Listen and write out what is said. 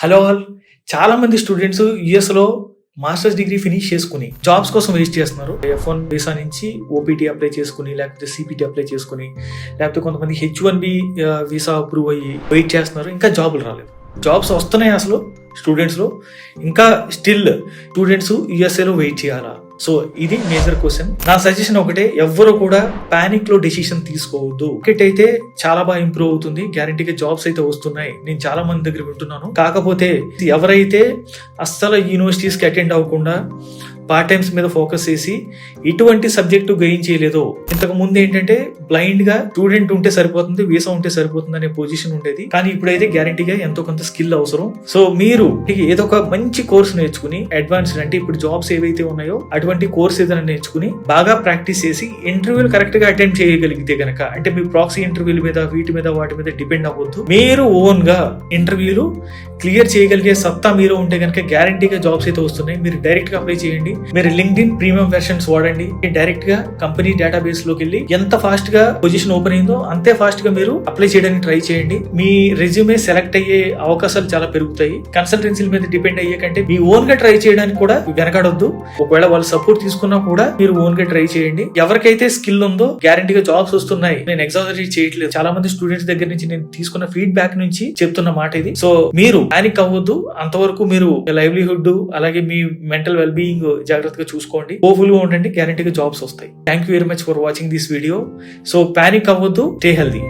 Hello all. చాలా మంది students యూఎస్‌లో మాస్టర్స్ డిగ్రీ ఫినిష్ చేసుకొని జాబ్స్ కోసం వెయిట్ చేస్తున్నారు. F1 వీసా నుంచి ఓపీటీ అప్లై చేసుకొని, లేకపోతే సీపీటీ అప్లై చేసుకొని, లేకపోతే కొంతమంది H1B వీసా అప్రూవ్ అయ్యి వెయిట్ చేస్తున్నారు. ఇంకా జాబులు రాలేదు. జాబ్స్ వస్తున్నాయి అసలు స్టూడెంట్స్‌లో. ఇంకా స్టిల్ స్టూడెంట్స్ యూఎస్ఏలో వెయిట్ చేయాలా? సో ఇది మేజర్ క్వశ్చన్. నా సజెషన్ ఒకటే, ఎవ్వరు కూడా పానిక్ లో డెసిషన్ తీసుకోవద్దు. క్రికెట్ అయితే చాలా బాగా ఇంప్రూవ్ అవుతుంది, గ్యారంటీగా జాబ్స్ అయితే వస్తున్నాయి. నేను చాలా మంది దగ్గర వింటున్నాను. కాకపోతే ఎవరైతే అస్సలు యూనివర్సిటీస్ కి అటెండ్ అవ్వకుండా పార్ట్ టైమ్స్ మీద ఫోకస్ చేసి ఇటువంటి సబ్జెక్టు గెయిన్ చేయలేదో, ఇంతకు ముందు ఏంటంటే బ్లైండ్ గా స్టూడెంట్ ఉంటే సరిపోతుంది, వీసా ఉంటే సరిపోతుంది అనే పొజిషన్ ఉండేది. కానీ ఇప్పుడైతే గ్యారంటీగా ఎంతో కొంత స్కిల్ అవసరం. సో మీరు ఏదో ఒక మంచి కోర్స్ నేర్చుకుని, అడ్వాన్స్డ్ అంటే ఇప్పుడు జాబ్స్ ఏవైతే ఉన్నాయో అటువంటి కోర్స్ ఏదైనా నేర్చుకుని బాగా ప్రాక్టీస్ చేసి ఇంటర్వ్యూలు కరెక్ట్ గా అటెండ్ చేయగలిగితే గనక, అంటే మీ ప్రాక్సీ ఇంటర్వ్యూల మీద వీటి మీద వాటి మీద డిపెండ్ అవ్వద్దు. మీరు ఓన్ గా ఇంటర్వ్యూలు క్లియర్ చేయగలిగే సత్తా మీరు ఉంటే గనక గ్యారంటీగా జాబ్స్ అయితే వస్తున్నాయి. మీరు డైరెక్ట్ గా అప్లై చేయండి. మీరు లింక్డ్ఇన్ ప్రీమియం వెర్షన్స్ వాడండి. డైరెక్ట్ గా కంపెనీ డేటాబేస్ లోకి వెళ్ళి ఎంత ఫాస్ట్ గా పొజిషన్ ఓపెన్ అయిందో అంతే ఫాస్ట్ గా మీరు అప్లై చేయడానికి ట్రై చేయండి. మీ రెజ్యూమే సెలెక్ట్ అయ్యే అవకాశాలు చాలా పెరుగుతాయి. కన్సల్టెన్సీల మీద డిపెండ్ అయ్యే కంటే మీ ఓన్ గా ట్రై చేయడానికి కూడా వెనకాడొద్దు. ఒకవేళ వాళ్ళు సపోర్ట్ తీసుకున్నా కూడా మీరు ఓన్ గా ట్రై చేయండి. ఎవరికైతే స్కిల్ ఉందో గ్యారంటీగా జాబ్స్ వస్తున్నాయి. నేను ఎగ్జాజరేట్ చేయట్లేదు. చాలా మంది స్టూడెంట్స్ దగ్గర నుంచి నేను తీసుకున్న ఫీడ్బ్యాక్ నుంచి చెప్తున్న మాట ఇది. సో మీరు పానిక్ అవ్వద్దు. అంతవరకు మీరు లైవ్లీహుడ్ అలాగే మీ మెంటల్ వెల్ బీయింగ్ జాగ్రత్తగా చూసుకోండి. హోప్ఫుల్ గా ఉండండి. గ్యారంటీగా జాబ్స్ వస్తాయి. Thank you very much for watching this video. So panic అవ్వద్దు, స్టే హెల్దీ.